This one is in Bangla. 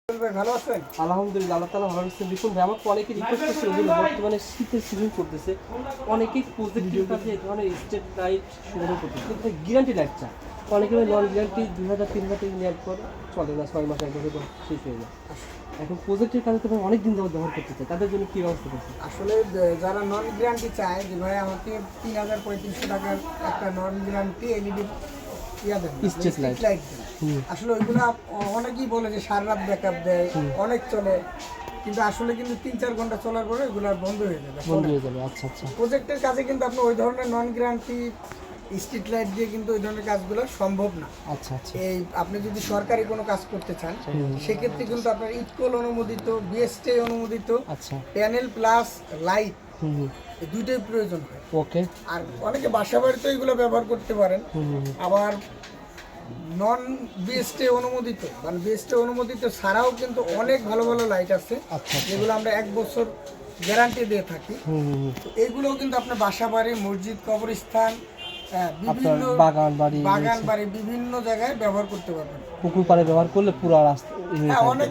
ভালো আছেন? আলহামদুলিল্লাহ, আল্লাহ তাআলা ভালো রাখছেন। দেখুন ভাই, আমাকে অনেকে রিকোয়েস্ট করছে, ওগুলো বর্তমানে শীতের সিজন চলতেছে, অনেকেই প্রজেক্টের কাছে এই ধরনের স্টেট লাইট সংগ্রহ করতেছে, কিন্তু গ্যারান্টি লাইট চায়। অনেকে নন গ্যারান্টি 2000-3000 টাকা নেওয়ার পর চলে না, 6 মাস 1 বছর তো শেষ হয়ে যায়। এখন প্রজেক্টের কাছে তো ভাই অনেক দিন যাবত ব্যবহার করতে চায়, তাদের জন্য কী ব্যবস্থা করছে? আসলে যারা নন গ্যারান্টি চায় যে ভাই আমাকে 3000-3500 টাকার একটা non guarantee LED street light. Light দেন। আসলে ওইগুলো অনেকেই বলে যে সারা রাত ব্যাকআপ দেয়, অনেক চলে, কিন্তু আসলে কিন্তু 3-4 ঘন্টা চলার পরে এগুলো আর বন্ধ হয়ে যাবে। বন্ধ হয়ে যাবে। আচ্ছা আচ্ছা প্রজেক্টের কাজে কিন্তু আপনি ওই ধরনের নন গ্যারান্টি স্ট্রিট লাইট দিয়ে কিন্তু ওই ধরনের কাজগুলো সম্ভব না। আচ্ছা আচ্ছা এই আপনি যদি সরকারি কোনো কাজ করতে চান সেক্ষেত্রে কিন্তু আপনার ইটকল অনুমোদিত, বিএসটি অনুমোদিত আচ্ছা প্যানেল প্লাস লাইট হুম এই দুইটাই প্রয়োজন হয়। ওকে আর অনেকে বাসা বাড়িতে এগুলো ব্যবহার করতে পারেন। আবার নন বিএসটি অনুমোদিত মানে বিএসটি অনুমোদিত ছাড়াও কিন্তু অনেক ভালো ভালো লাইট আছে আচ্ছা যেগুলো আমরা 1 বছর গ্যারান্টি দিয়ে থাকি। তো এইগুলোও কিন্তু আপনার বাসা বাড়ি, মসজিদ, কবরস্থান, বিভিন্ন বাগান বাড়ি বাগান বাড়ি বিভিন্ন জায়গায় ব্যবহার করতে পারবেন। পুকুর পাড়ে ব্যবহার করলে পুরো রাস্তা অনেক